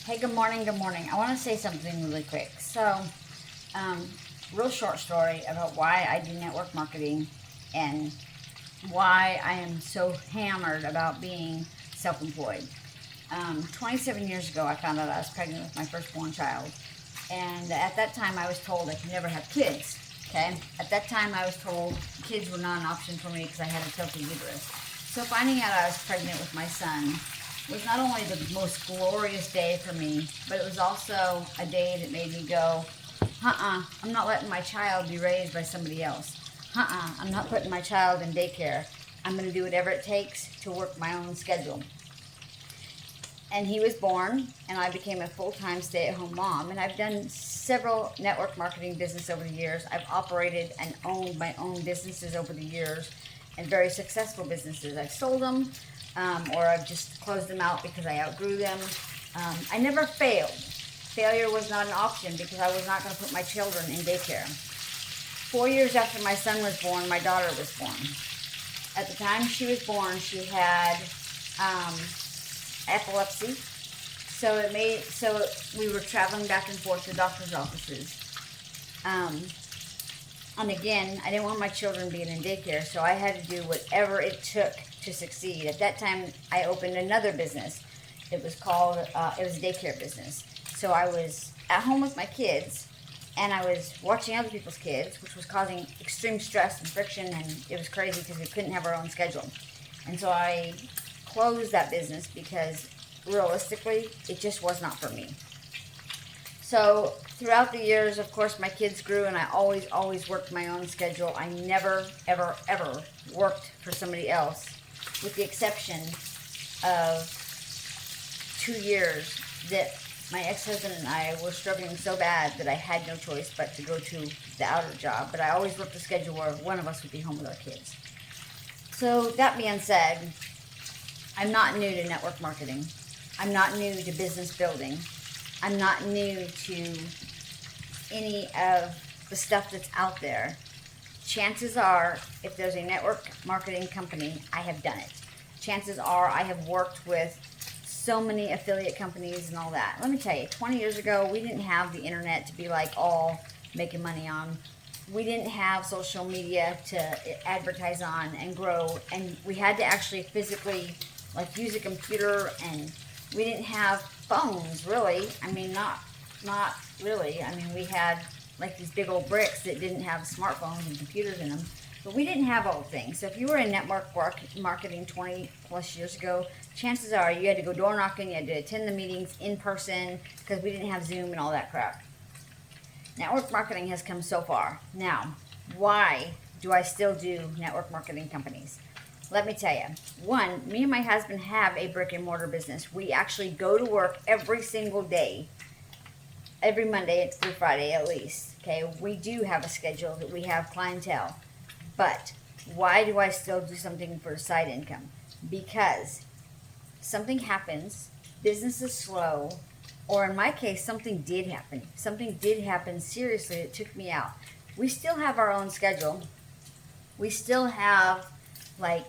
Hey, good morning, good morning. I want to say something really quick. Um, Real short story about why I do network marketing and why I am so hammered about being self-employed. 27 years ago, I found out I was pregnant with my firstborn child. And at that time, I was told I could never have kids. Okay? At that time, I was told kids were not an option for me because I had a tilted uterus. So finding out I was pregnant with my son was not only the most glorious day for me, but it was also a day that made me go, I'm not letting my child be raised by somebody else. I'm not putting my child in daycare. I'm going to do whatever it takes to work my own schedule. And he was born, and I became a full-time stay-at-home mom. And I've done several network marketing business over the years. I've operated and owned my own businesses over the years, and very successful businesses. I've sold them, or I've just closed them out because I outgrew them. I never failed. Failure was not an option because I was not going to put my children in daycare. 4 years after my son was born, my daughter was born. At the time she was born, she had epilepsy. So we were traveling back and forth to doctor's offices. And again, I didn't want my children being in daycare, so I had to do whatever it took to succeed. At that time, I opened another business. It was a daycare business. So I was at home with my kids, and I was watching other people's kids, which was causing extreme stress and friction, and it was crazy because we couldn't have our own schedule. And so I closed that business because realistically, it just was not for me. So throughout the years, of course, my kids grew, and I always worked my own schedule. I never, ever, ever worked for somebody else, with the exception of 2 years that my ex-husband and I were struggling so bad that I had no choice but to go to the outer job. But I always worked a schedule where one of us would be home with our kids. So that being said, I'm not new to network marketing. I'm not new to business building. I'm not new to any of the stuff that's out there. Chances are, if there's a network marketing company, I have done it. Chances are I have worked with so many affiliate companies and all that. Let me tell you, 20 years ago, we didn't have the internet to be like all making money on. We didn't have social media to advertise on and grow, and we had to actually physically like use a computer, and we didn't have phones really. I mean, not really. I mean, we had like these big old bricks that didn't have smartphones and computers in them. But we didn't have all the things. So if you were in network marketing 20 plus years ago, chances are you had to go door knocking, you had to attend the meetings in person because we didn't have Zoom and all that crap. Network marketing has come so far. Now, why do I still do network marketing companies? Let me tell you. One, me and my husband have a brick and mortar business. We actually go to work every single day, every Monday through Friday at least. Okay, we do have a schedule that we have clientele. But why do I still do something for side income? Because something happens, business is slow, or in my case, something did happen. Something did happen seriously that took me out. We still have our own schedule. We still have, like,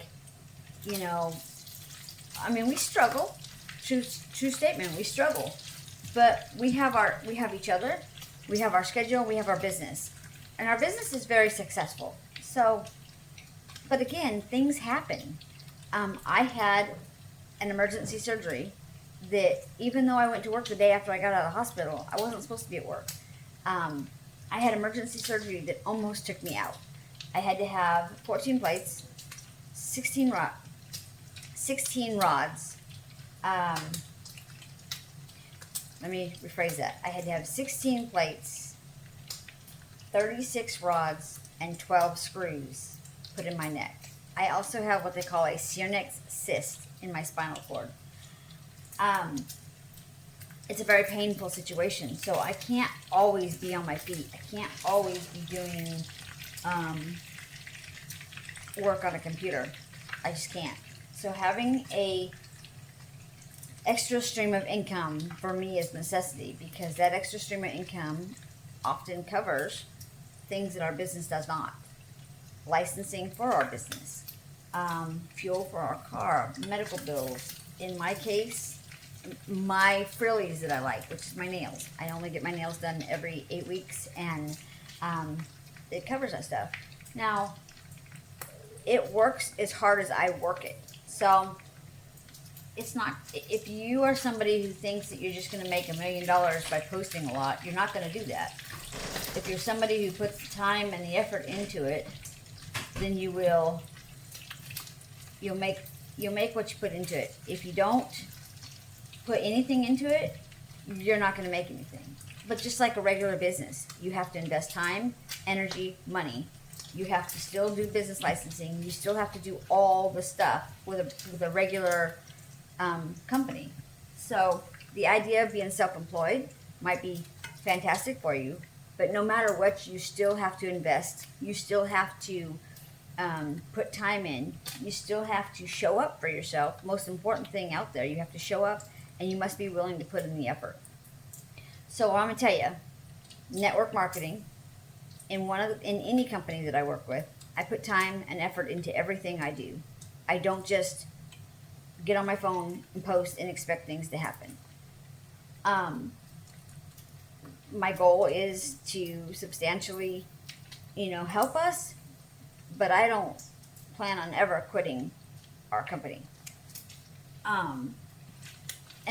I mean, we struggle. True statement, we struggle. But we have each other, we have our schedule, we have our business. And our business is very successful. So, but again, things happen. I had an emergency surgery that even though I went to work the day after I got out of the hospital, I wasn't supposed to be at work. I had emergency surgery that almost took me out. I had to have 14 plates, 16 rods. Let me rephrase that. I had to have 16 plates, 36 rods, and 12 screws put in my neck. I also have what they call a Ciernix cyst in my spinal cord. It's a very painful situation, so I can't always be on my feet. I can't always be doing work on a computer. I just can't. So having a extra stream of income for me is necessity, because that extra stream of income often covers things that our business does not. Licensing for our business, fuel for our car, medical bills. In my case, my frillies that I like, which is my nails. I only get my nails done every 8 weeks, and it covers that stuff. Now, it works as hard as I work it. So it's not, if you are somebody who thinks that you're just going to make $1 million by posting a lot, you're not going to do that. If you're somebody who puts the time and the effort into it, then you'll make what you put into it. If you don't put anything into it, you're not going to make anything. But just like a regular business, you have to invest time, energy, money. You have to still do business licensing. You still have to do all the stuff with a regular company. So the idea of being self-employed might be fantastic for you, but no matter what, you still have to invest. You still have to put time in. You still have to show up for yourself. Most important thing out there, you have to show up, and you must be willing to put in the effort. So I'm gonna tell you, network marketing, in any company that I work with, I put time and effort into everything I do. I don't just get on my phone and post and expect things to happen. My goal is to substantially, help us, but I don't plan on ever quitting our company. And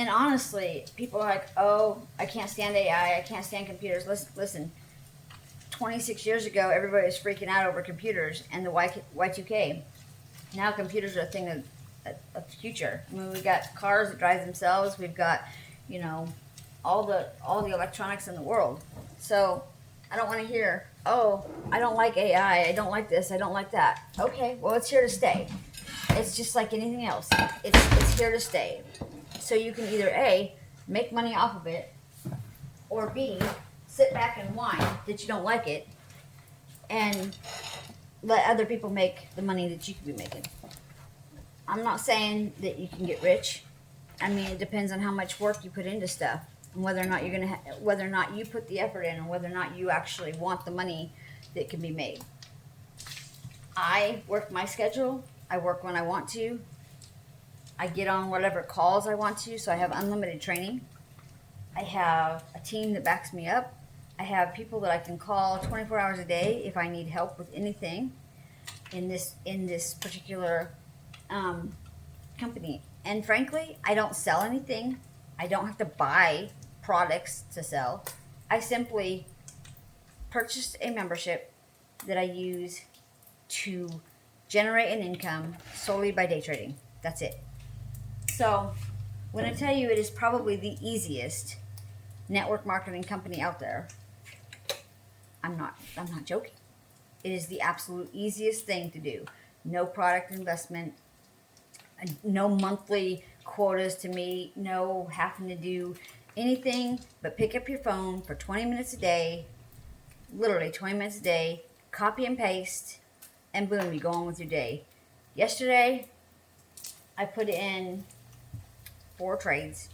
honestly, people are like, oh, I can't stand AI, I can't stand computers. Listen, 26 years ago, everybody was freaking out over computers and the Y2K. Now computers are a thing of the future. I mean, we've got cars that drive themselves. We've got, all the electronics in the world. So I don't want to hear, oh, I don't like AI. I don't like this. I don't like that. Okay, well, it's here to stay. It's just like anything else. It's here to stay. So you can either A, make money off of it, or B, sit back and whine that you don't like it, and let other people make the money that you could be making. I'm not saying that you can get rich. I mean, it depends on how much work you put into stuff, and whether or not whether or not you put the effort in, and whether or not you actually want the money that can be made. I work my schedule. I work when I want to. I get on whatever calls I want to, so I have unlimited training. I have a team that backs me up. I have people that I can call 24 hours a day if I need help with anything in this particular company. And frankly, I don't sell anything. I don't have to buy products to sell. I simply purchased a membership that I use to generate an income solely by day trading. That's it. So when I tell you it is probably the easiest network marketing company out there, I'm not joking. It is the absolute easiest thing to do. No product investment, no monthly quotas to meet, no having to do anything but pick up your phone for 20 minutes a day, literally 20 minutes a day, copy and paste, and boom, you go on with your day. Yesterday, I put in 4 trades,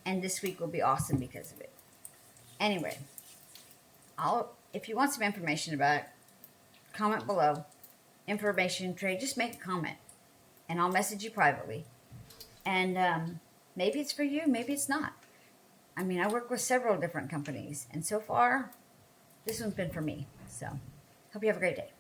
and this week will be awesome because of it. Anyway, if you want some information about it, comment below. Information trade, just make a comment, and I'll message you privately. And maybe it's for you, maybe it's not. I mean, I work with several different companies, and so far, this one's been for me. So, hope you have a great day.